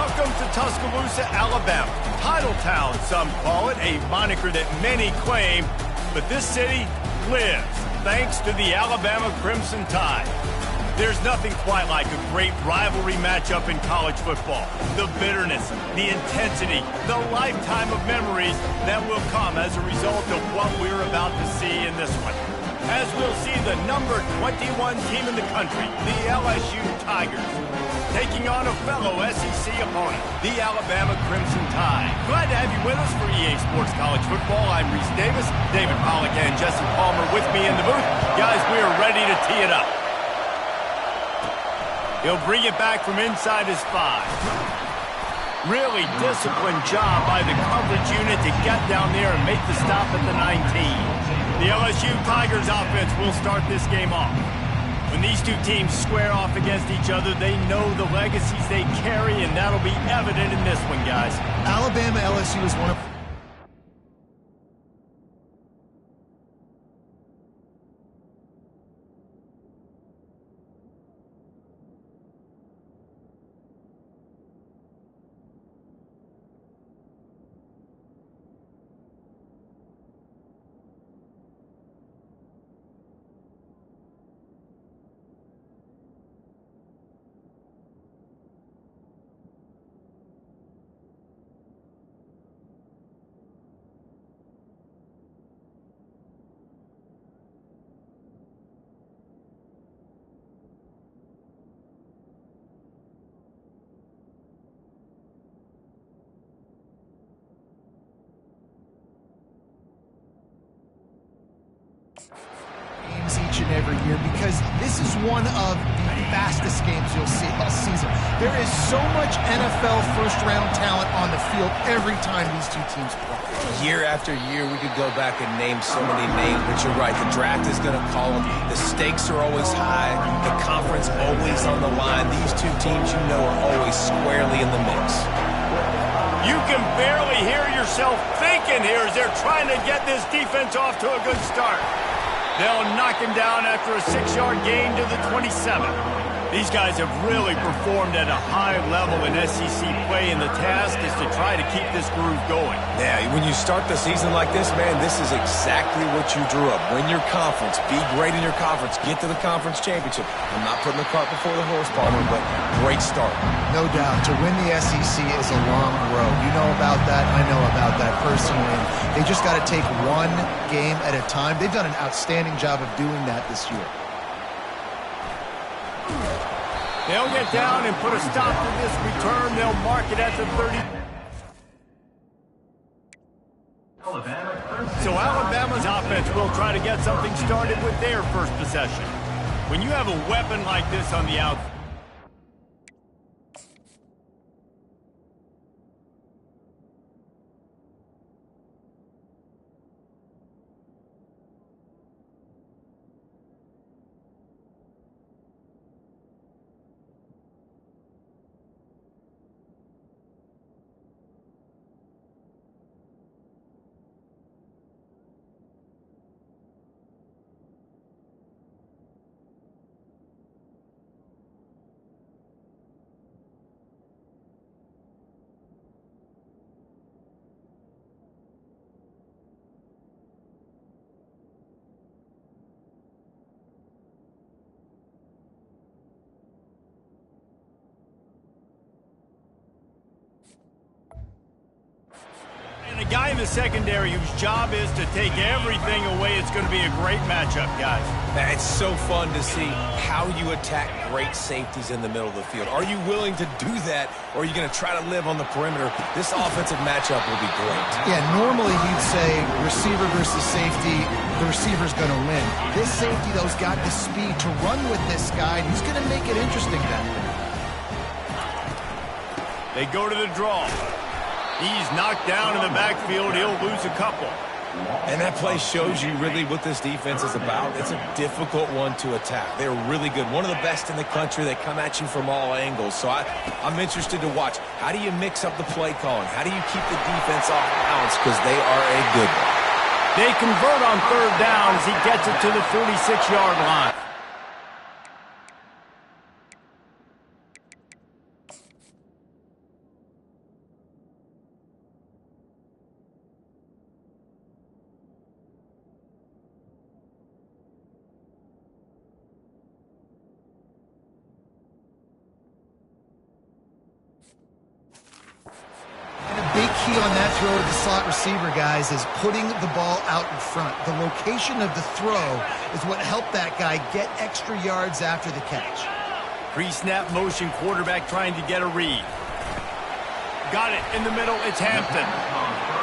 Welcome to Tuscaloosa, Alabama. Title Town, some call it, a moniker that many claim, but this city lives thanks to the Alabama Crimson Tide. There's nothing quite like a great rivalry matchup in college football. The bitterness, the intensity, the lifetime of memories that will come as a result of what we're about to see in this one. As we'll see the number 21 team in the country, the LSU Tigers, taking on a fellow SEC opponent, the Alabama Crimson Tide. Glad to have you with us for EA Sports College Football. I'm Reese Davis, David Pollack and Jesse Palmer with me in the booth. Guys, we are ready to tee it up. He'll bring it back from inside his 5. Really disciplined job by the coverage unit to get down there and make the stop at the 19. The LSU Tigers offense will start this game off. When these two teams square off against each other, they know the legacies they carry, and that'll be evident in this one, guys. Alabama LSU is one of... each and every year, because this is one of the fastest games you'll see all season. There is so much NFL first-round talent on the field every time these two teams play. Year after year, we could go back and name so many names, but you're right. The draft is going to call them. The stakes are always high. The conference always on the line. These two teams, you know, are always squarely in the mix. You can barely hear yourself thinking here as they're trying to get this defense off to a good start. They'll knock him down after a 6-yard gain to the 27. These guys have really performed at a high level in SEC play, and the task is to try to keep this groove going. Yeah, when you start the season like this, man, this is exactly what you drew up. Win your conference, be great in your conference, get to the conference championship. I'm not putting the cart before the horse, Palmer, but great start. No doubt. To win the SEC is a long road. You know about that. I know about that personally. They just got to take one game at a time. They've done an outstanding job of doing that this year. They'll get down and put a stop to this return. They'll mark it at the 30. So Alabama's offense will try to get something started with their first possession. When you have a weapon like this on the outside, a guy in the secondary whose job is to take everything away. It's going to be a great matchup, guys. It's so fun to see how you attack great safeties in the middle of the field. Are you willing to do that, or are you going to try to live on the perimeter? This offensive matchup will be great. Yeah, normally you'd say receiver versus safety, the receiver's going to win. This safety, though, has got the speed to run with this guy, and he's going to make it interesting then. They go to the draw. He's knocked down in the backfield. He'll lose a couple. And that play shows you really what this defense is about. It's a difficult one to attack. They're really good. One of the best in the country. They come at you from all angles. So I'm interested to watch. How do you mix up the play calling? How do you keep the defense off balance? Because they are a good one. They convert on third down as he gets it to the 46-yard line. big key on that throw to the slot receiver, guys, is putting the ball out in front. The location of the throw is what helped that guy get extra yards after the catch. Pre-snap motion quarterback trying to get a read. Got it in the middle. It's Hampton.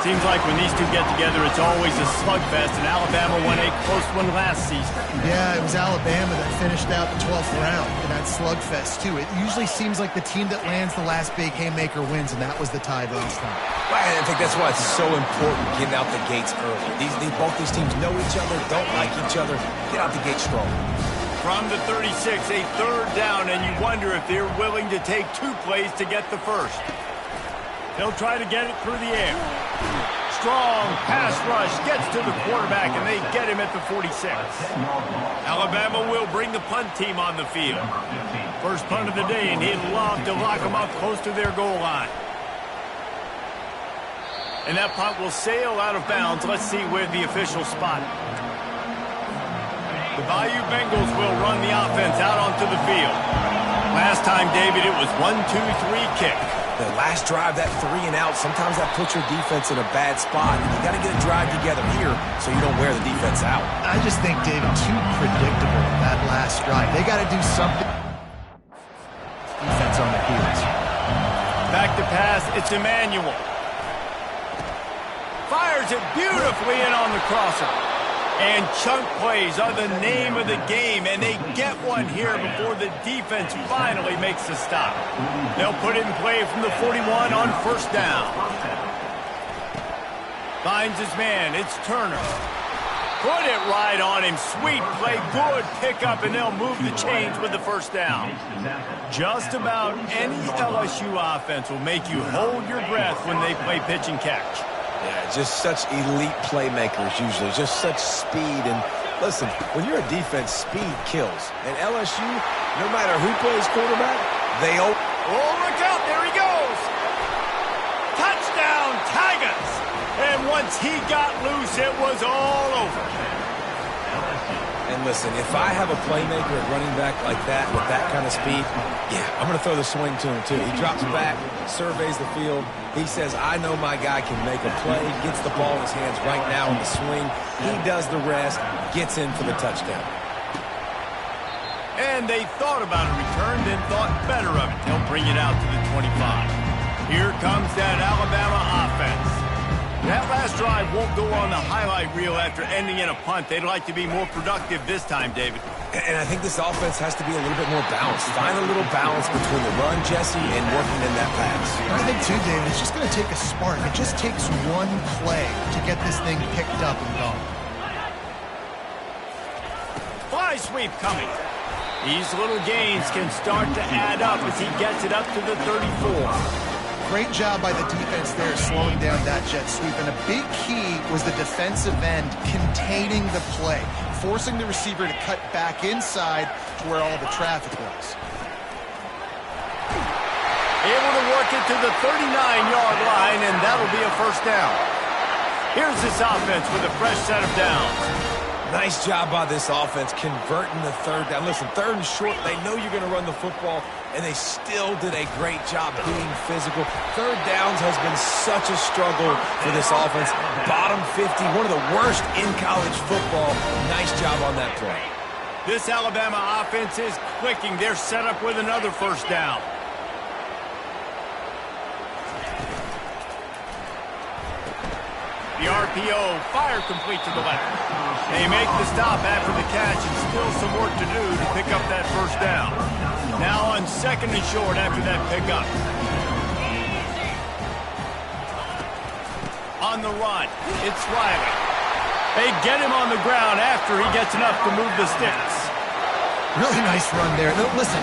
Seems like when these two get together, it's always a slugfest, and Alabama won a close one last season. Yeah, it was Alabama that finished out the 12th round in that slugfest, too. It usually seems like the team that lands the last big haymaker wins, and that was the Tide last time. Well, I think that's why it's so important getting out the gates early. Both these teams know each other, don't like each other. Get out the gate strong. From the 36, a third down, and you wonder if they're willing to take 2 plays to get the first. They'll try to get it through the air. Strong pass rush gets to the quarterback, and they get him at the 46. Alabama will bring the punt team on the field. First punt of the day, and he'd love to lock them up close to their goal line. And that punt will sail out of bounds. Let's see where the official spot. The Bayou Bengals will run the offense out onto the field. Last time, David, it was 1-2-3 kick. The last drive, that 3 and out, sometimes that puts your defense in a bad spot. You got to get a drive together here so you don't wear the defense out. I just think, David, too predictable that last drive. They got to do something. Defense on the heels. Back to pass, it's Emmanuel. Fires it beautifully in on the crosser. And chunk plays are the name of the game, and they get one here before the defense finally makes a stop. They'll put it in play from the 41 on first down. Finds his man. It's Turner. Put it right on him. Sweet play. Good pickup, and they'll move the chains with the first down. Just about any LSU offense will make you hold your breath when they play pitch and catch. Yeah, just such elite playmakers usually, just such speed. And listen, when you're a defense, speed kills. And LSU, no matter who plays quarterback, they open. Oh, look out, there he goes. Touchdown, Tigers. And once he got loose, it was all over. And listen, if I have a playmaker at running back like that with that kind of speed, yeah, I'm going to throw the swing to him too. He drops back, surveys the field. He says, I know my guy can make a play, gets the ball in his hands right now in the swing. He does the rest, gets in for the touchdown. And they thought about a return, then thought better of it. They'll bring it out to the 25. Here comes that Alabama offense. That last drive won't go on the highlight reel after ending in a punt. They'd like to be more productive this time, David. And I think this offense has to be a little bit more balanced. Find a little balance between the run, Jesse, and working in that pass. I think, too, David, it's just going to take a spark. It just takes one play to get this thing picked up and going. Fly sweep coming. These little gains can start to add up as he gets it up to the 34. Great job by the defense there, slowing down that jet sweep. And a big key was the defensive end containing the play, forcing the receiver to cut back inside to where all the traffic was. Able to work it to the 39-yard line, and that'll be a first down. Here's this offense with a fresh set of downs. Nice job by this offense converting the third down. Listen, third and short, they know you're going to run the football, and they still did a great job being physical. Third downs has been such a struggle for this offense. Bottom 50, one of the worst in college football. Nice job on that play. This Alabama offense is clicking. They're set up with another first down. The RPO, fire complete to the left. They make the stop after the catch, and still some work to do to pick up that first down. Now on second and short after that pickup. On the run, it's Riley. They get him on the ground after he gets enough to move the sticks. Really nice run there. Now, listen,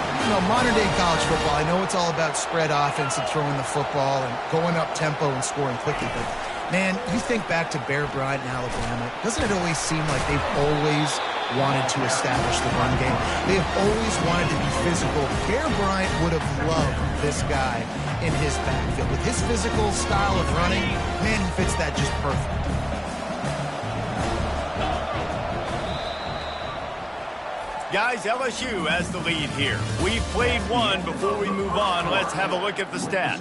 modern-day college football, I know it's all about spread offense and throwing the football and going up tempo and scoring quickly, but man, you think back to Bear Bryant in Alabama, doesn't it always seem like they've always wanted to establish the run game? They have always wanted to be physical. Bear Bryant would have loved this guy in his backfield. With his physical style of running, man, he fits that just perfect. Guys, LSU has the lead here. We've played one. Before we move on, let's have a look at the stats.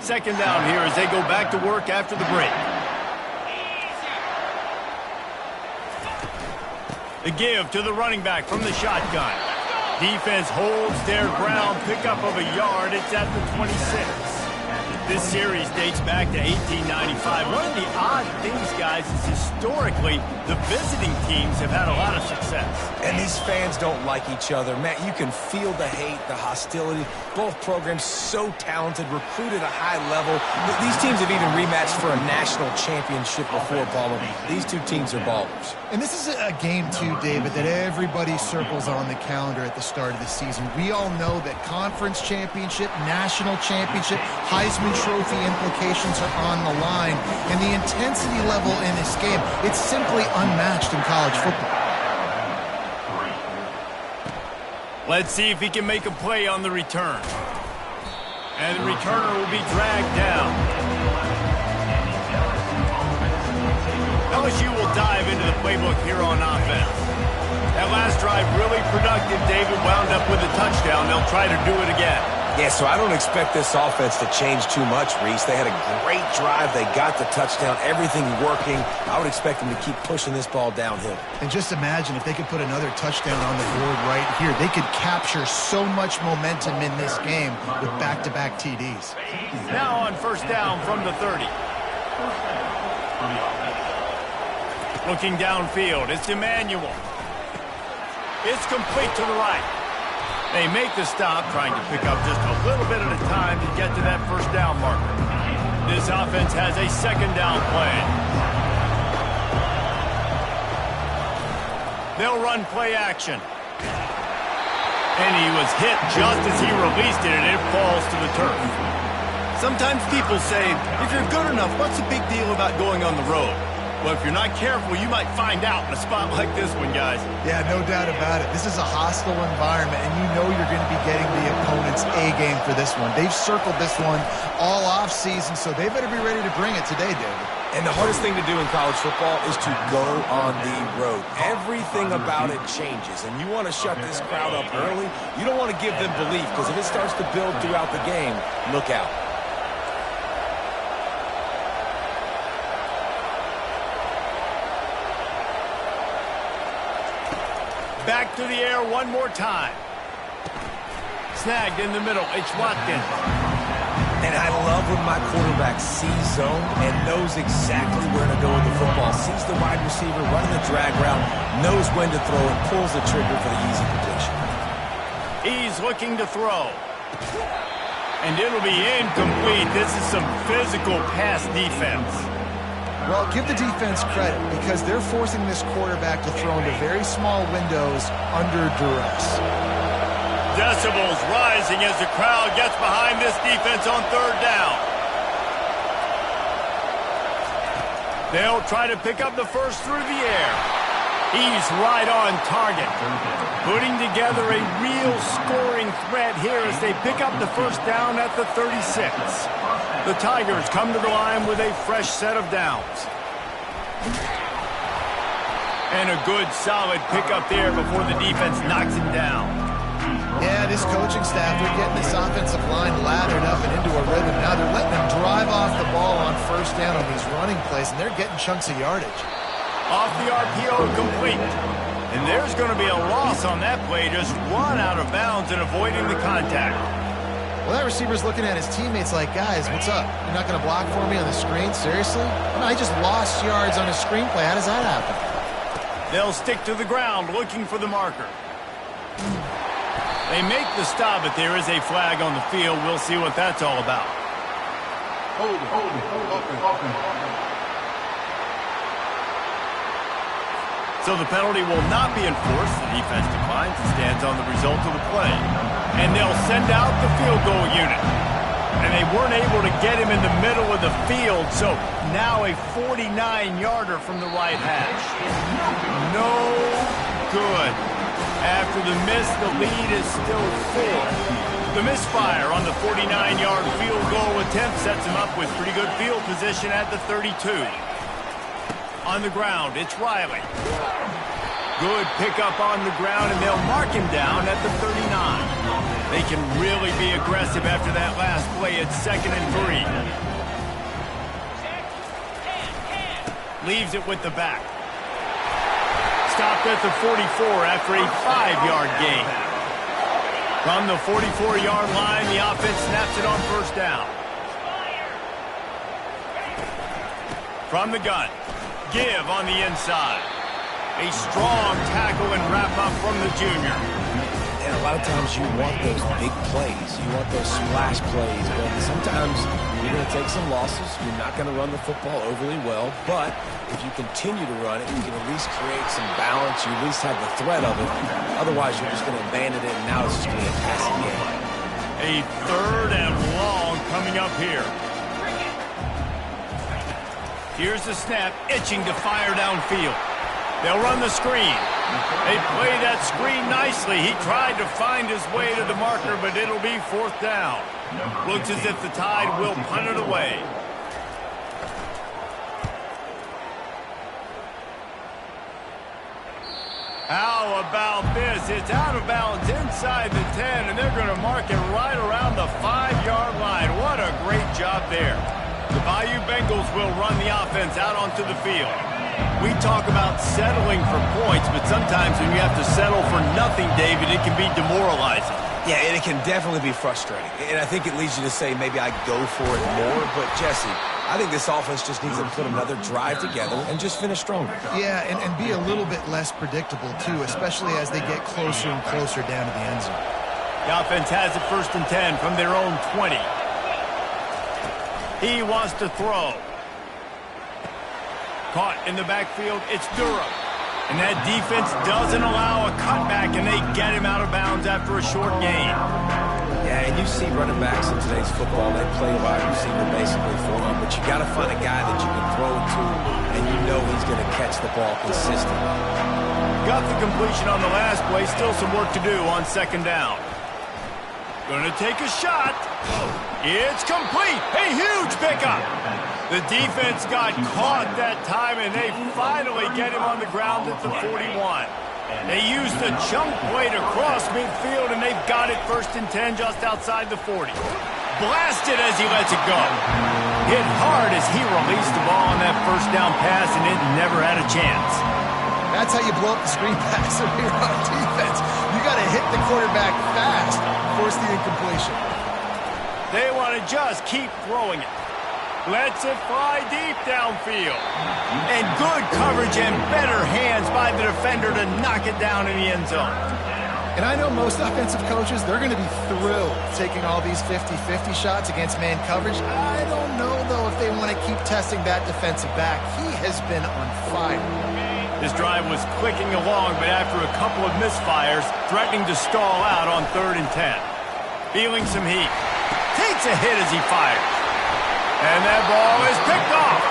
Second down here as they go back to work after the break. The give to the running back from the shotgun. Defense holds their ground, pickup of a yard. It's at the 26. This series dates back to 1895. One of the odd things, guys, is historically the visiting teams have had a lot of success. And these fans don't like each other. Matt, you can feel the hate, the hostility. Both programs so talented, recruited at a high level. These teams have even rematched for a national championship before, Palmer. These two teams are ballers. And this is a game, too, David, that everybody circles on the calendar at the start of the season. We all know that conference championship, national championship, Heisman Trophy implications are on the line. And the intensity level in this game, it's simply unmatched in college football. Let's see if he can make a play on the return. And the returner will be dragged down. LSU will dive into the playbook here on offense. That last drive really productive. David wound up with a touchdown. They'll try to do it again. Yeah, so I don't expect this offense to change too much, Reese. They had a great drive. They got the touchdown. Everything working. I would expect them to keep pushing this ball downhill. And just imagine if they could put another touchdown on the board right here. They could capture so much momentum in this game with back-to-back TDs. Now on first down from the 30. Looking downfield, it's Emmanuel. It's complete to the right. They make the stop, trying to pick up just a little bit at a time to get to that first down marker. This offense has a second down play. They'll run play action. And he was hit just as he released it, and it falls to the turf. Sometimes people say, if you're good enough, what's the big deal about going on the road? Well, if you're not careful, you might find out in a spot like this one, guys. Yeah, no doubt about it. This is a hostile environment, and you know you're going to be getting the opponent's A-game for this one. They've circled this one all off-season, so they better be ready to bring it today, David. And the hardest thing to do in college football is to go on the road. Everything about it changes, and you want to shut this crowd up early. You don't want to give them belief, because if it starts to build throughout the game, look out. Back to the air one more time. Snagged in the middle. It's Watkins. And I love when my quarterback sees zone and knows exactly where to go with the football. Sees the wide receiver running the drag route, knows when to throw, and pulls the trigger for the easy completion. He's looking to throw. And it'll be incomplete. This is some physical pass defense. Well, give the defense credit because they're forcing this quarterback to throw into very small windows under duress. Decibels rising as the crowd gets behind this defense on third down. They'll try to pick up the first through the air. He's right on target. Putting together a real scoring threat here as they pick up the first down at the 36. The Tigers come to the line with a fresh set of downs. And a good, solid pickup there before the defense knocks him down. Yeah, this coaching staff, they're getting this offensive line lathered up and into a rhythm. Now they're letting them drive off the ball on first down on these running plays, and they're getting chunks of yardage. Off the RPO, complete. And there's going to be a loss on that play, just run out of bounds and avoiding the contact. Well, that receiver's looking at his teammates like, guys, what's up? You're not going to block for me on the screen? Seriously? No, I just lost yards on a screenplay. How does that happen? They'll stick to the ground looking for the marker. They make the stop, but there is a flag on the field. We'll see what that's all about. Hold it. So the penalty will not be enforced. The defense declines and stands on the result of the play. And they'll send out the field goal unit. And they weren't able to get him in the middle of the field, so now a 49-yarder from the right hash. No good. After the miss, the lead is still 4. The misfire on the 49-yard field goal attempt sets him up with pretty good field position at the 32. On the ground, it's Riley. Good pickup on the ground, and they'll mark him down at the 39. They can really be aggressive after that last play at 2nd and 3. Leaves it with the back. Stopped at the 44 after a 5-yard gain. From the 44-yard line, the offense snaps it on 1st down. From the gun, give on the inside. A strong tackle and wrap-up from the junior. And a lot of times you want those big plays. You want those splash plays. But sometimes you're going to take some losses. You're not going to run the football overly well. But if you continue to run it, you can at least create some balance. You at least have the threat of it. Otherwise, you're just going to abandon it, and now it's just going to be a passing game. A 3rd and long coming up here. Here's the snap, itching to fire downfield. They'll run the screen. They play that screen nicely. He tried to find his way to the marker, but it'll be 4th down. Looks as if the Tide will punt it away. How about this? It's out of bounds inside the 10, and they're going to mark it right around the 5-yard line. What a great job there. The Bayou Bengals will run the offense out onto the field. We talk about settling for points, but sometimes when you have to settle for nothing, David, it can be demoralizing. Yeah, and it can definitely be frustrating. And I think it leads you to say maybe I go for it more. But, Jesse, I think this offense just needs to put another drive together and just finish stronger. Yeah, and be a little bit less predictable, too, especially as they get closer and closer down to the end zone. The offense has it 1st and 10 from their own 20. He wants to throw. Caught in the backfield, it's Durham. And that defense doesn't allow a cutback, and they get him out of bounds after a short gain. Yeah, and you see running backs in today's football, they play wide receiver basically for them, but you got to find a guy that you can throw to, and you know he's going to catch the ball consistently. Got the completion on the last play, still some work to do on 2nd down. Going to take a shot. It's complete. A huge pickup. The defense got caught that time, and they finally get him on the ground at the 41. They used the chunk play to cross midfield, and they've got it 1st and 10 just outside the 40. Blasted as he lets it go. Hit hard as he released the ball on that 1st down pass, and it never had a chance. That's how you blow up the screen pass when you're on defense. You got to hit the quarterback fast, force the incompletion. They want to just keep throwing it. Lets it fly deep downfield. And good coverage and better hands by the defender to knock it down in the end zone. And I know most offensive coaches, they're going to be thrilled taking all these 50-50 shots against man coverage. I don't know, though, if they want to keep testing that defensive back. He has been on fire. This drive was clicking along, but after a couple of misfires, threatening to stall out on 3rd and 10. Feeling some heat. Takes a hit as he fires. And that ball is picked off.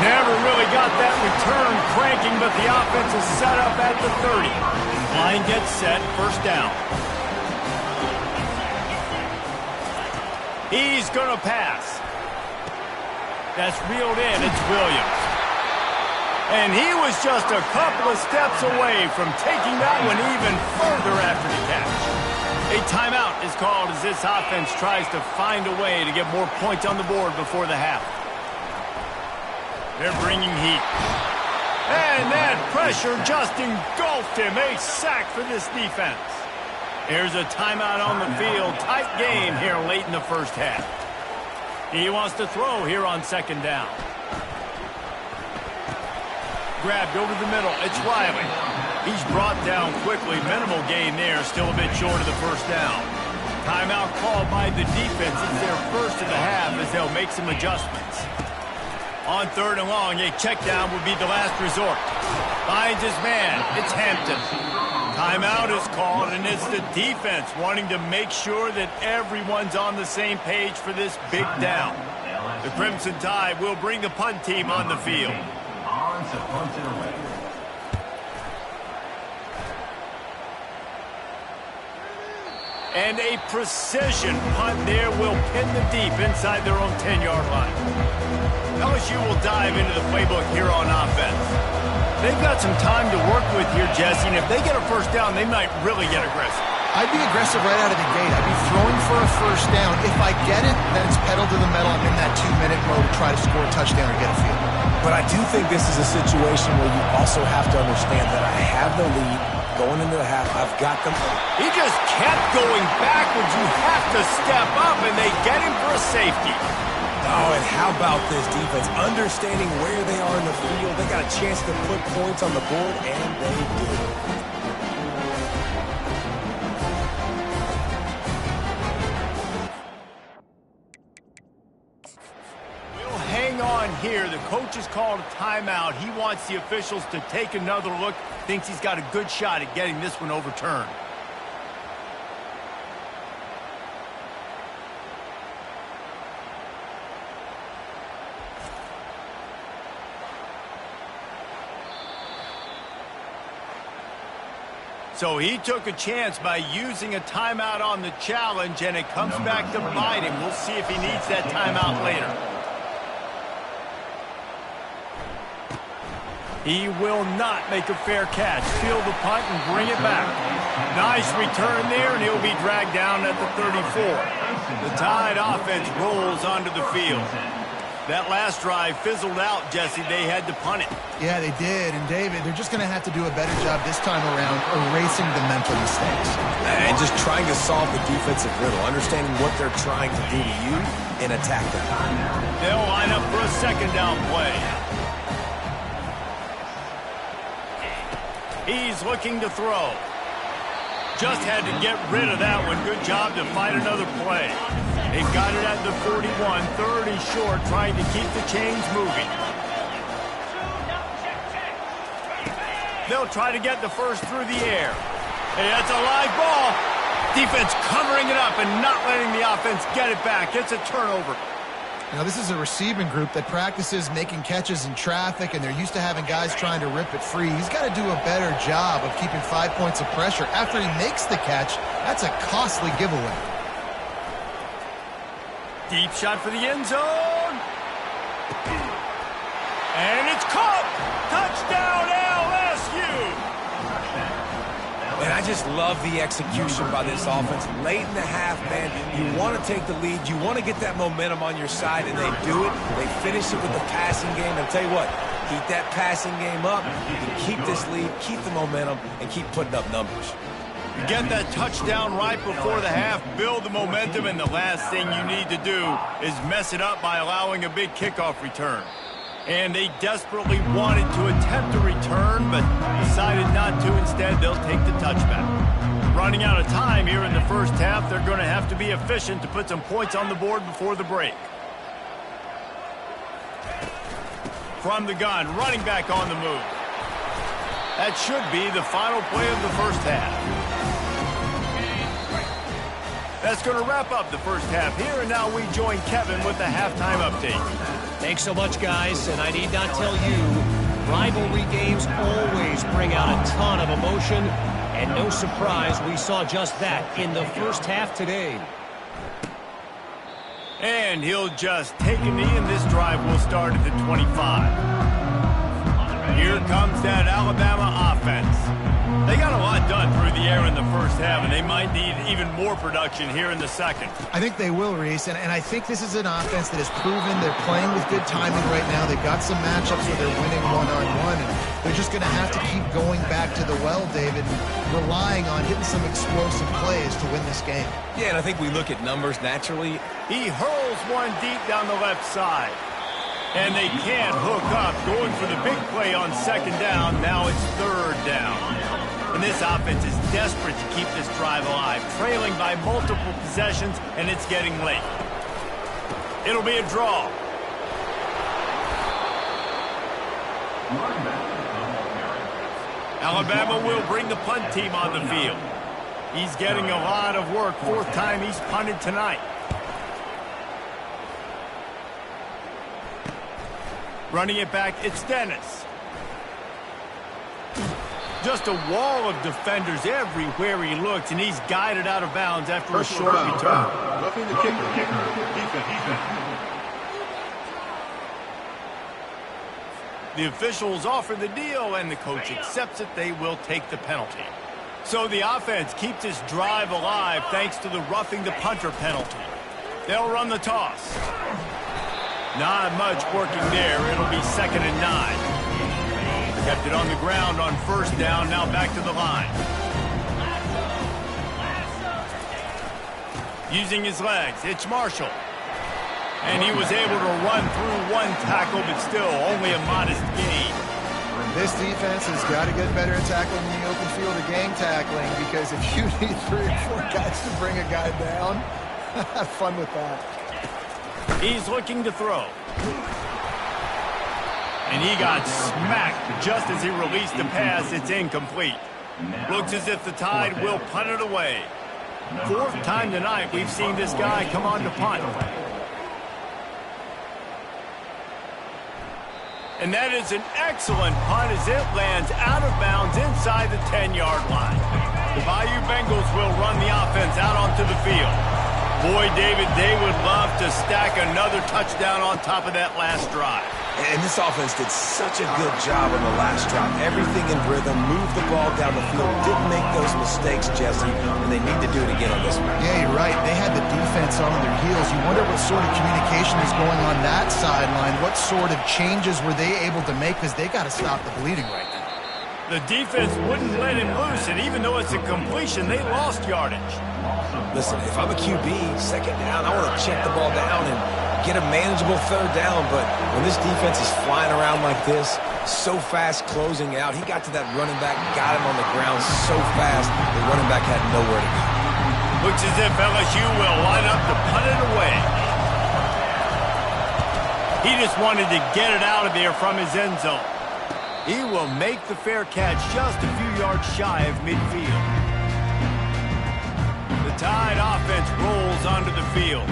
Never really got that return cranking, but the offense is set up at the 30. Line gets set, 1st down. He's going to pass. That's reeled in. It's Williams. And he was just a couple of steps away from taking that one even further after the catch. A timeout is called as this offense tries to find a way to get more points on the board before the half. They're bringing heat. And that pressure just engulfed him. A sack for this defense. Here's a timeout on the field. Tight game here late in the 1st half. He wants to throw here on 2nd down. Grabbed over the middle. It's Riley. He's brought down quickly. Minimal gain there. Still a bit short of the 1st down. Timeout called by the defense. It's their 1st of the half as they'll make some adjustments. On 3rd and long, a check down would be the last resort. Finds his man. It's Hampton. Timeout is called, and it's the defense wanting to make sure that everyone's on the same page for this big down. The Crimson Tide will bring the punt team on the field. And a precision punt there will pin the deep inside their own 10-yard line. LSU will dive into the playbook here on offense. They've got some time to work with here, Jesse, and if they get a 1st down, they might really get aggressive. I'd be aggressive right out of the gate. I'd be throwing for a first down. If I get it, then it's pedal to the metal. I'm in that 2-minute mode to try to score a touchdown or get a field goal. But I do think this is a situation where you also have to understand that I have the lead going into the half. I've got them. He just kept going backwards. You have to step up, and they get him for a safety. Oh, and how about this defense? Understanding where they are in the field. They got a chance to put points on the board, and they did. Here, the coach has called a timeout. He wants the officials to take another look. Thinks he's got a good shot at getting this one overturned. So he took a chance by using a timeout on the challenge, and it comes back to bite him. We'll see if he needs that timeout later. He will not make a fair catch. Field the punt and bring it back. Nice return there, and he'll be dragged down at the 34. The Tide offense rolls onto the field. That last drive fizzled out, Jesse. They had to punt it. Yeah, they did. And, David, they're just going to have to do a better job this time around erasing the mental mistakes. And just trying to solve the defensive riddle, understanding what they're trying to do to you and attack them. They'll line up for a second down play. He's looking to throw. Just had to get rid of that one. Good job to find another play. They've got it at the 41, 30 short, trying to keep the chains moving. They'll try to get the first through the air. Hey, that's a live ball. Defense covering it up and not letting the offense get it back. It's a turnover. Now, this is a receiving group that practices making catches in traffic, and they're used to having guys trying to rip it free. He's got to do a better job of keeping 5 points of pressure. After he makes the catch, that's a costly giveaway. Deep shot for the end zone. And it's caught. Touchdown, LSU. And I just love the execution by this offense. Late in the half, man, you want to take the lead. You want to get that momentum on your side, and they do it. They finish it with the passing game. And I'll tell you what, keep that passing game up. You can keep this lead, keep the momentum, and keep putting up numbers. You get that touchdown right before the half, build the momentum, and the last thing you need to do is mess it up by allowing a big kickoff return. And they desperately wanted to attempt a return, but decided not to. Instead, they'll take the touchback. Running out of time here in the first half, they're going to have to be efficient to put some points on the board before the break. From the gun, running back on the move. That should be the final play of the first half. That's going to wrap up the first half here, and now we join Kevin with the halftime update. Thanks so much, guys, and I need not tell you, rivalry games always bring out a ton of emotion, and no surprise we saw just that in the first half today. And he'll just take a knee, and this drive will start at the 25. Here comes that Alabama offense. They got a lot done through the air in the first half, and they might need even more production here in the second. I think they will, Reese, and I think this is an offense that has proven they're playing with good timing right now. They've got some matchups where they're winning one-on-one, and they're just going to have to keep going back to the well, David, and relying on hitting some explosive plays to win this game. Yeah, and I think we look at numbers naturally. He hurls one deep down the left side. And they can't hook up, going for the big play on second down. Now it's third down. And this offense is desperate to keep this drive alive, trailing by multiple possessions, and it's getting late. It'll be a draw. Alabama will bring the punt team on the field. He's getting a lot of work. Fourth time he's punted tonight. Running it back, it's Dennis. Just a wall of defenders everywhere he looks, and he's guided out of bounds after a short return. Roughing the kicker. Defense. The officials offer the deal, and the coach accepts it. They will take the penalty. So the offense keeps its drive alive thanks to the roughing the punter penalty. They'll run the toss. Not much working there. It'll be 2nd and 9. Kept it on the ground on 1st down. Now back to the line. Using his legs, it's Marshall. And he was able to run through one tackle, but still only a modest gain. This defense has got to get better at tackling in the open field or gang tackling, because if you need 3 or 4 guys to bring a guy down, have fun with that. He's looking to throw. And he got smacked just as he released the pass. It's incomplete. Looks as if the Tide will punt it away. 4th time tonight we've seen this guy come on to punt. And that is an excellent punt as it lands out of bounds inside the 10-yard line. The Bayou Bengals will run the offense out onto the field. Boy, David, they would love to stack another touchdown on top of that last drive. And this offense did such a good job on the last drive. Everything in rhythm, moved the ball down the field, didn't make those mistakes, Jesse, and they need to do it again on this one. Yeah, you're right. They had the defense on their heels. You wonder what sort of communication is going on that sideline. What sort of changes were they able to make, because they got to stop the bleeding right now. The defense wouldn't let him loose, and even though it's a completion, they lost yardage. Listen, if I'm a QB, 2nd down, I want to check the ball down and get a manageable 3rd down, but when this defense is flying around like this, so fast closing out, he got to that running back, got him on the ground so fast, the running back had nowhere to go. Looks as if LSU will line up to punt it away. He just wanted to get it out of there from his end zone. He will make the fair catch just a few yards shy of midfield. The Tide offense rolls onto the field.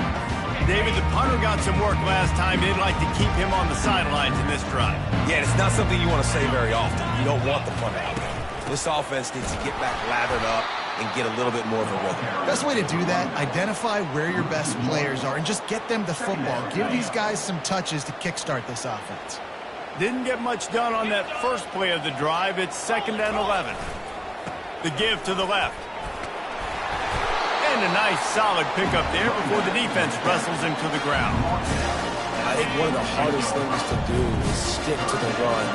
David, the punter got some work last time. They'd like to keep him on the sidelines in this drive. Yeah, it's not something you want to say very often. You don't want the punter out there. This offense needs to get back lathered up and get a little bit more of a rhythm. Best way to do that, identify where your best players are and just get them the football. Give these guys some touches to kickstart this offense. Didn't get much done on that first play of the drive. It's 2nd and 11. The give to the left. And a nice solid pickup there before the defense wrestles him to the ground. I think one of the hardest things to do is stick to the run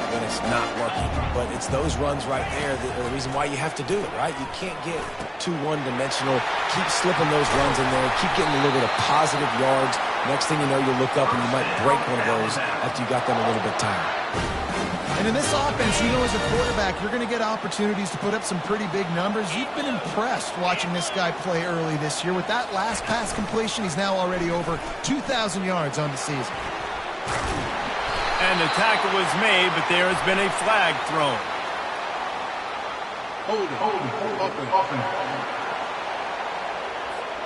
when it's not working. But it's those runs right there that are the reason why you have to do it, right? You can't get too one-dimensional. Keep slipping those runs in there. Keep getting a little bit of positive yards. Next thing you know, you look up and you might break one of those after you got them a little bit tired. And in this offense, you know, as a quarterback, you're going to get opportunities to put up some pretty big numbers. You've been impressed watching this guy play early this year. With that last pass completion, he's now already over 2,000 yards on the season. And the tackle was made, but there has been a flag thrown. Holding.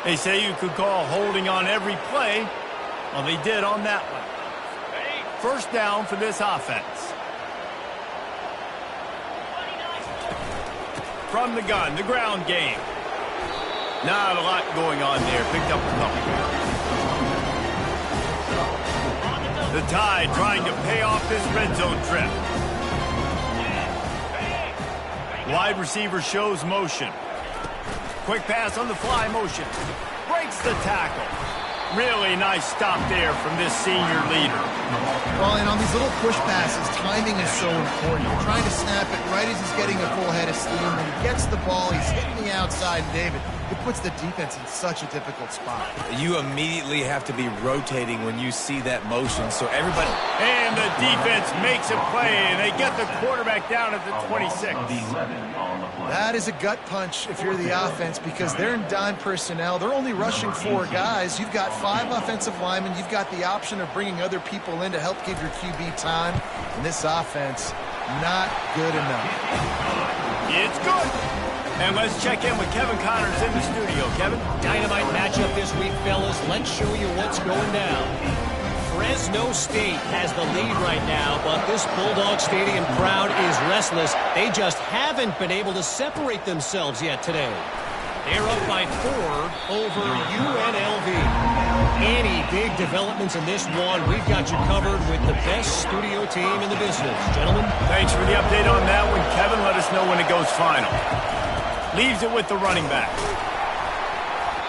They say you could call holding on every play. Well, they did on that one. 1st down for this offense. From the gun, the ground game. Not a lot going on there. Picked up a couple. The Tide trying to pay off this red zone trip. Wide receiver shows motion. Quick pass on the fly motion. Breaks the tackle. Really nice stop there from this senior leader. Well, and on these little push passes, timing is so important. You're trying to snap it right as he's getting a full head of steam. When he gets the ball, he's hitting the outside, and David, it puts the defense in such a difficult spot. You immediately have to be rotating when you see that motion, so everybody... And the defense makes a play, and they get the quarterback down at the 26. That is a gut punch if you're the offense, because they're in dime personnel. They're only rushing 4 guys. You've got 5 offensive linemen. You've got the option of bringing other people in to help give your QB time. And this offense, not good enough. It's good. And let's check in with Kevin Connors in the studio. Kevin? Dynamite matchup this week, fellas. Let's show you what's going down. Fresno State has the lead right now, but this Bulldog Stadium crowd is restless. They just haven't been able to separate themselves yet today. They're up by 4 over UNLV. Any big developments in this one, we've got you covered with the best studio team in the business. Gentlemen? Thanks for the update on that one, Kevin. Let us know when it goes final. Leaves it with the running back.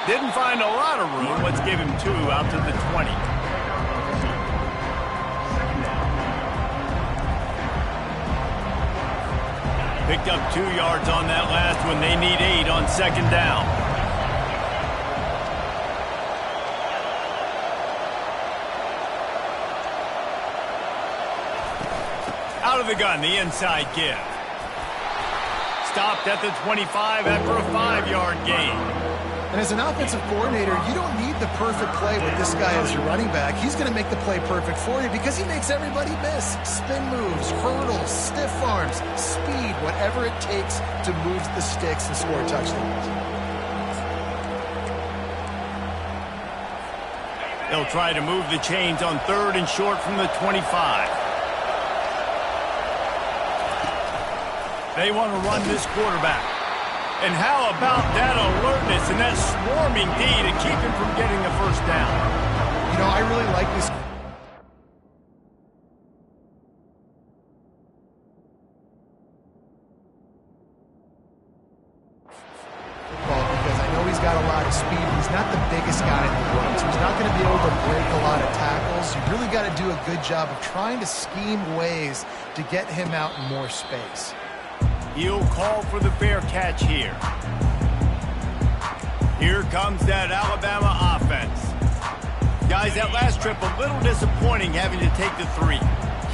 Didn't find a lot of room. Let's give him 2 out to the 20. Picked up 2 yards on that last one. They need 8 on second down. Out of the gun, the inside give. Stopped at the 25 after a 5-yard gain. And as an offensive coordinator, you don't need the perfect play with this guy as your running back. He's going to make the play perfect for you because he makes everybody miss. Spin moves, hurdles, stiff arms, speed, whatever it takes to move the sticks and score touchdowns. They'll try to move the chains on 3rd and short from the 25. They want to run this quarterback. And how about that alertness and that swarming D to keep him from getting the first down? You know, I really like this. Because I know he's got a lot of speed. He's not the biggest guy in the world, so he's not going to be able to break a lot of tackles. You really got to do a good job of trying to scheme ways to get him out in more space. He'll call for the fair catch here. Here comes that Alabama offense. Guys, that last trip, a little disappointing having to take the 3.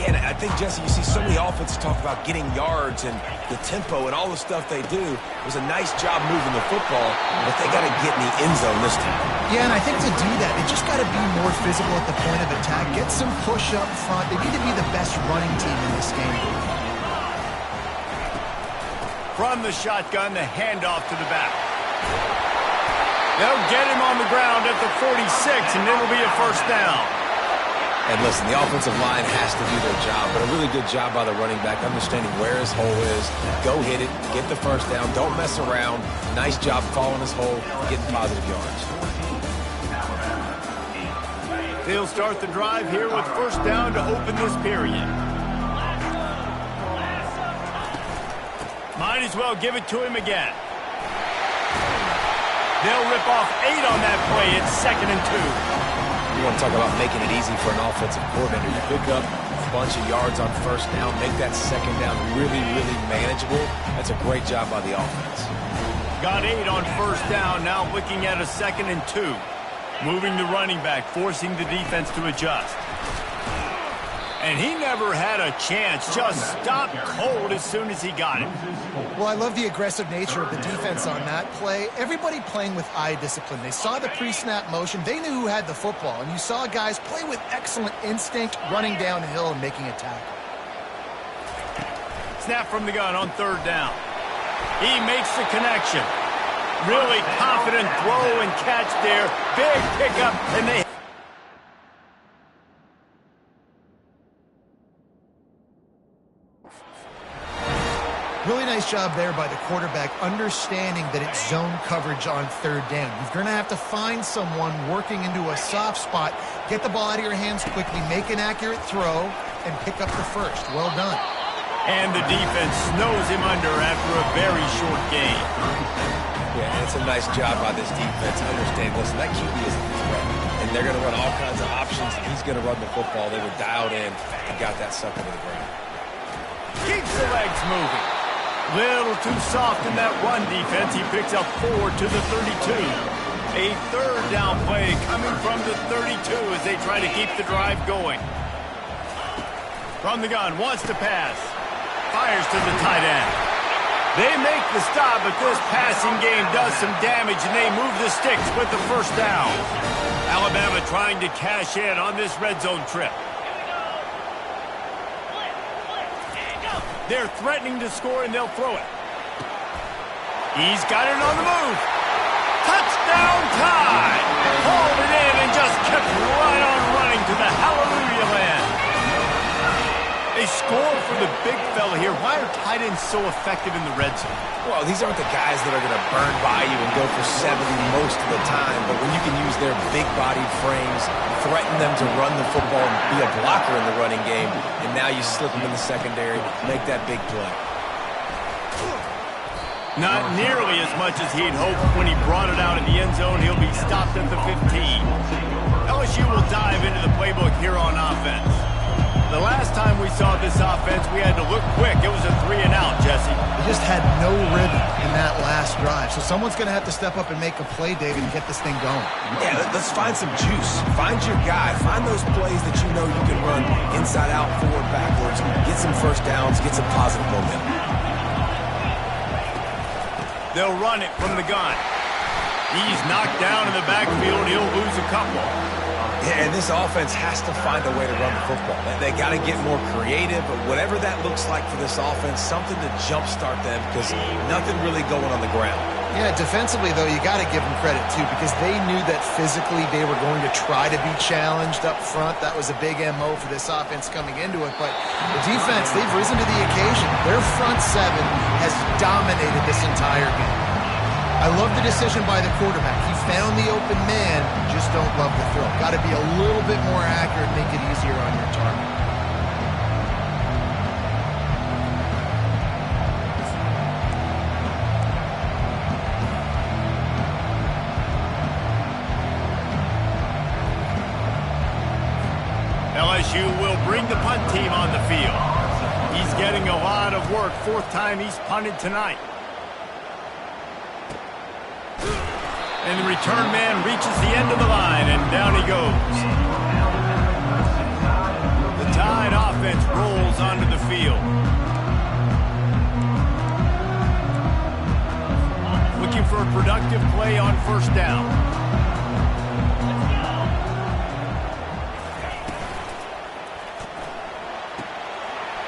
Yeah, and I think, Jesse, you see so many offenses talk about getting yards and the tempo and all the stuff they do. It was a nice job moving the football, but they got to get in the end zone this time. Yeah, and I think to do that, they just got to be more physical at the point of attack. Get some push up front. They need to be the best running team in this game. From the shotgun, the handoff to the back. They'll get him on the ground at the 46, and it'll be a first down. And listen, the offensive line has to do their job, but a really good job by the running back, understanding where his hole is. Go hit it, get the first down, don't mess around. Nice job following his hole, getting positive yards. They'll start the drive here with first down to open this period. Might as well give it to him again. They'll rip off 8 on that play. It's 2nd and 2. You want to talk about making it easy for an offensive coordinator. You pick up a bunch of yards on first down, make that second down really, really manageable. That's a great job by the offense. Got 8 on first down, now looking at a 2nd and 2. Moving the running back, forcing the defense to adjust. And he never had a chance, just stopped cold as soon as he got it. Well, I love the aggressive nature of the defense on that play. Everybody playing with eye discipline. They saw the pre-snap motion. They knew who had the football. And you saw guys play with excellent instinct, running downhill and making a tackle. Snap from the gun on 3rd down. He makes the connection. Really confident throw and catch there. Big pickup, and they... Really nice job there by the quarterback, understanding that it's zone coverage on 3rd down. You're going to have to find someone working into a soft spot, get the ball out of your hands quickly, make an accurate throw, and pick up the first. Well done. And the defense snows him under after a very short gain. Yeah, and it's a nice job by this defense. Understand, listen, that QB is a threat. And they're going to run all kinds of options. He's going to run the football. They were dialed in and got that sucker to the ground. Keeps the legs moving. Little too soft in that run defense. He picks up 4 to the 32. A 3rd down play coming from the 32 as they try to keep the drive going. From the gun, wants to pass. Fires to the tight end. They make the stop, but this passing game does some damage, and they move the sticks with the first down. Alabama trying to cash in on this red zone trip. They're threatening to score, and they'll throw it. He's got it on the move. Touchdown time! Hauled it in and just kept right on running to the hallelujah land. They score for the big fella here. Why are tight ends so effective in the red zone? Well, these aren't the guys that are going to burn by you and go for 70 most of the time, but when you can use their big-bodied frames, threaten them to run the football and be a blocker in the running game, and now you slip them in the secondary, make that big play. Not nearly as much as he'd hoped when he brought it out in the end zone. He'll be stopped at the 15. LSU will dive into the playbook here on offense. The last time we saw this offense, we had to look quick. It was a 3-and-out, Jesse. They just had no rhythm in that last drive. So someone's going to have to step up and make a play, David, and get this thing going. Yeah, let's find some juice. Find your guy. Find those plays that you know you can run inside out, forward, backwards. Get some first downs. Get some positive momentum. They'll run it from the gun. He's knocked down in the backfield. He'll lose a couple. Yeah, and this offense has to find a way to run the football. They got to get more creative, but whatever that looks like for this offense, something to jumpstart them because nothing really going on the ground. Yeah, defensively, though, you got to give them credit, too, because they knew that physically they were going to try to be challenged up front. That was a big MO for this offense coming into it. But the defense, they've risen to the occasion. Their front seven has dominated this entire game. I love the decision by the quarterback. He found the open man, just don't love the throw. Got to be a little bit more accurate, make it easier on your target. LSU will bring the punt team on the field. He's getting a lot of work. Fourth time he's punted tonight. And the return man reaches the end of the line, and down he goes. The Tide offense rolls onto the field. Looking for a productive play on first down.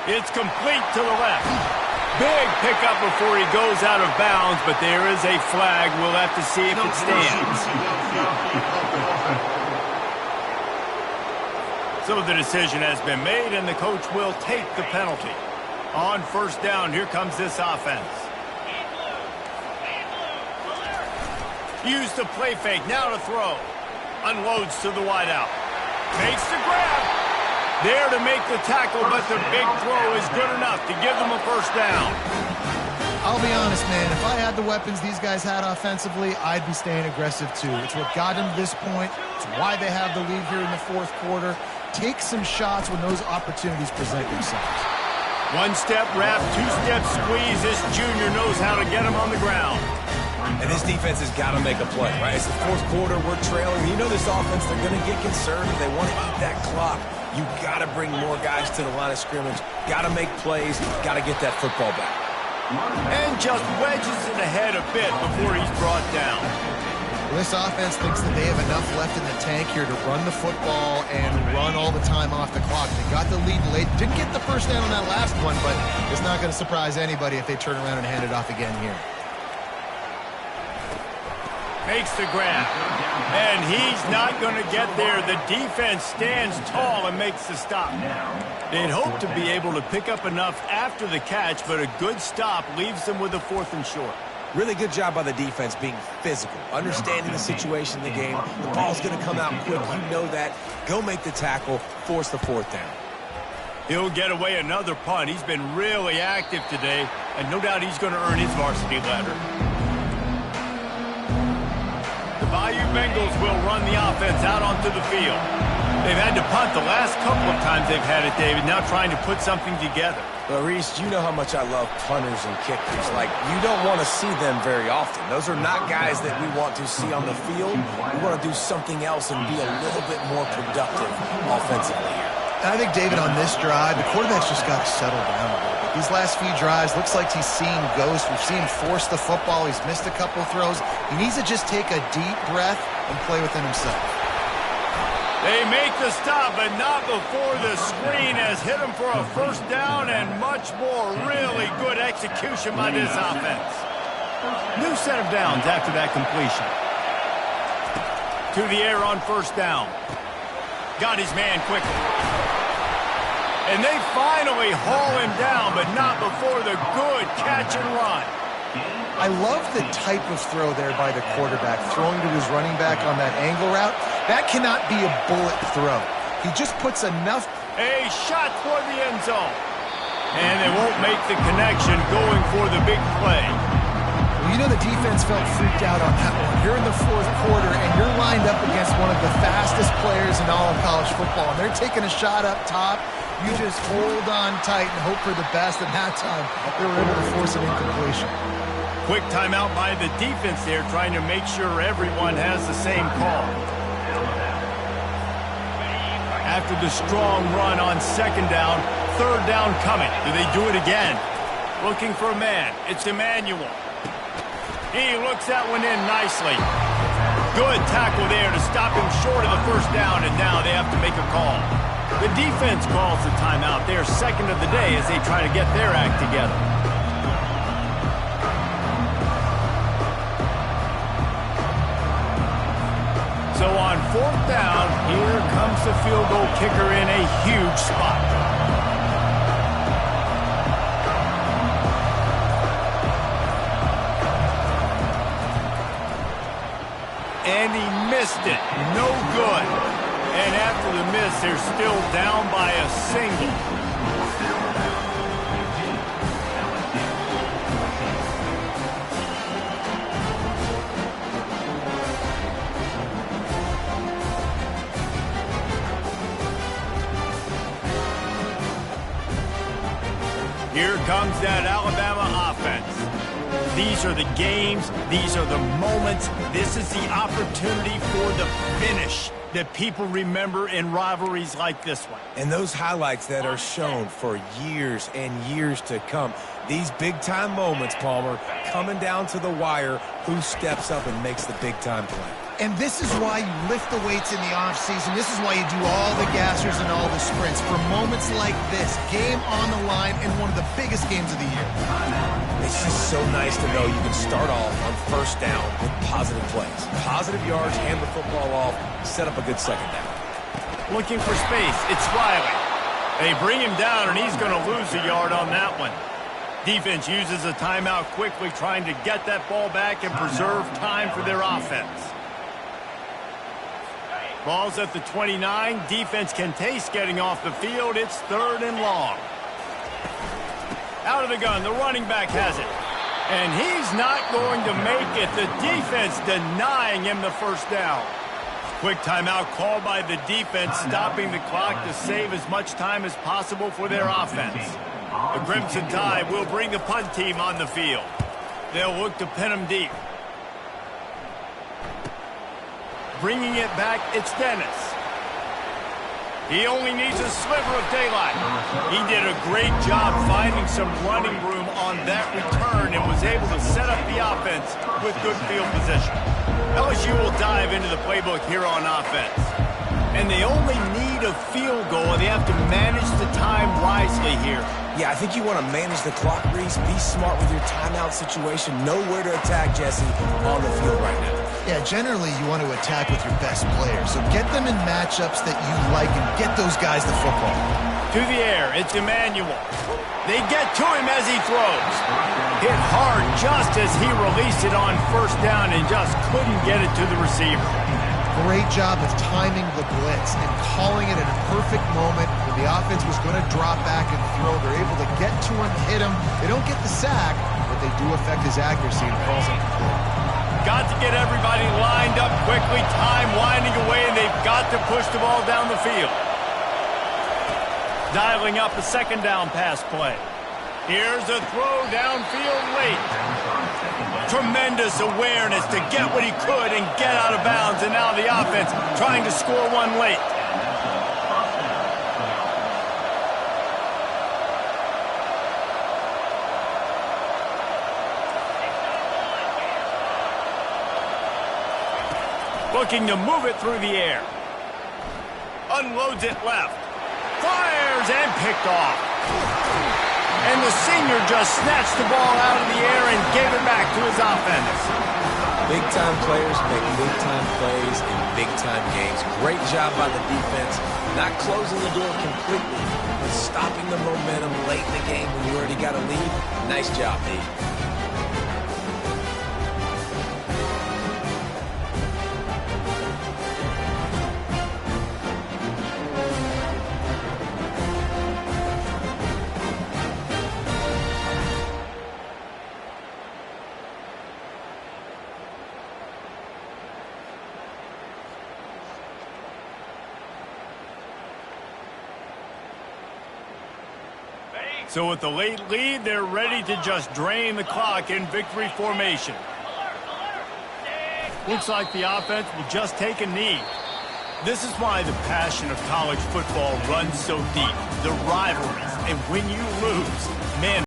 It's complete to the left. Big pickup before he goes out of bounds, but there is a flag. We'll have to see if it stands. So the decision has been made, and the coach will take the penalty. On first down, here comes this offense. Used the play fake, now to throw. Unloads to the wideout. Makes the grab. There to make the tackle, but the big throw is good enough to give them a first down. I'll be honest, man. If I had the weapons these guys had offensively, I'd be staying aggressive too. It's what got them to this point. It's why they have the lead here in the fourth quarter. Take some shots when those opportunities present themselves. One-step wrap, two-step squeeze. This junior knows how to get him on the ground. And this defense has got to make a play, right? It's the fourth quarter. We're trailing. You know this offense, they're going to get conservative. They want to eat that clock. You got to bring more guys to the line of scrimmage. Got to make plays. Got to get that football back. And just wedges it ahead a bit before he's brought down. Well, this offense thinks that they have enough left in the tank here to run the football and run all the time off the clock. They got the lead late. Didn't get the first down on that last one, but it's not going to surprise anybody if they turn around and hand it off again here. Makes the grab. And he's not going to get there. The defense stands tall and makes the stop. They'd hope to be able to pick up enough after the catch, but a good stop leaves them with a 4th and short. Really good job by the defense being physical, understanding the situation in the game. The ball's going to come out quick. You know that. Go make the tackle, force the 4th down. He'll get away another punt. He's been really active today, and no doubt he's going to earn his varsity letter. The Bayou Bengals will run the offense out onto the field. They've had to punt the last couple of times they've had it, David, now trying to put something together. But, Reese, you know how much I love punters and kickers. Like, you don't want to see them very often. Those are not guys that we want to see on the field. We want to do something else and be a little bit more productive offensively here. I think, David, on this drive, the quarterback's just got to settle down a little bit. These last few drives, looks like he's seeing ghosts. We've seen him force the football. He's missed a couple of throws. He needs to just take a deep breath and play within himself. They make the stop, but not before the screen has hit him for a first down and much more. Really good execution by this offense. New set of downs after that completion. To the air on first down. Got his man quickly. And they finally haul him down, but not before the good catch and run. I love the type of throw there by the quarterback, throwing to his running back on that angle route. That cannot be a bullet throw. He just puts enough. A shot toward the end zone. And they won't make the connection going for the big play. You know the defense felt freaked out on that one. You're in the fourth quarter, and you're lined up against one of the fastest players in all of college football, and they're taking a shot up top. You just hold on tight and hope for the best, and that time they were able to force an incompletion. Quick timeout by the defense there, trying to make sure everyone has the same call. After the strong run on second down, third down coming. Do they do it again? Looking for a man. It's Emmanuel. He looks that one in nicely. Good tackle there to stop him short of the first down, and now they have to make a call. The defense calls the timeout. They're second of the day as they try to get their act together. So on fourth down, here comes the field goal kicker in a huge spot. And he missed it. No good. And after the miss, they're still down by a single. Here comes that Alabama offense. These are the games. These are the moments. This is the opportunity for the finish that people remember in rivalries like this one. And those highlights that are shown for years and years to come. These big-time moments, Palmer, coming down to the wire, who steps up and makes the big-time play. And this is why you lift the weights in the offseason. This is why you do all the gassers and all the sprints. For moments like this, game on the line in one of the biggest games of the year. It's just so nice to know you can start off on first down with positive plays. Positive yards, hand the football off, set up a good second down. Looking for space. It's Riley. They bring him down, and he's going to lose a yard on that one. Defense uses a timeout quickly, trying to get that ball back and preserve time for their offense. Ball's at the 29. Defense can taste getting off the field. It's third and long. Out of the gun, the running back has it. And he's not going to make it. The defense denying him the first down. Quick timeout called by the defense, stopping the clock to save as much time as possible for their offense. The Crimson Tide will bring the punt team on the field. They'll look to pin him deep. Bringing it back, it's Dennis. He only needs a sliver of daylight. He did a great job finding some running room on that return and was able to set up the offense with good field position. LSU will dive into the playbook here on offense. And they only need a field goal. They have to manage the time wisely here. Yeah, I think you want to manage the clock, Reese. Be smart with your timeout situation. Know where to attack, Jesse, on the field right now. Yeah, generally you want to attack with your best players. So get them in matchups that you like and get those guys the football. To the air, it's Emmanuel. They get to him as he throws. Hit hard just as he released it on first down and just couldn't get it to the receiver. Great job of timing the blitz and calling it at a perfect moment when the offense was going to drop back and throw. They're able to get to him, hit him. They don't get the sack, but they do affect his accuracy and calls it complete. Got to get everybody lined up quickly, time winding away, and they've got to push the ball down the field. Dialing up a second down pass play. Here's a throw downfield late. Tremendous awareness to get what he could and get out of bounds, and now the offense trying to score one late. Looking to move it through the air. Unloads it left. Fires and picked off. And the senior just snatched the ball out of the air and gave it back to his offense. Big-time players make big-time plays in big-time games. Great job by the defense. Not closing the door completely, but stopping the momentum late in the game when you already got a lead. Nice job, D. So with the late lead, they're ready to just drain the clock in victory formation. Looks like the offense will just take a knee. This is why the passion of college football runs so deep. The rivalries, and when you lose, man,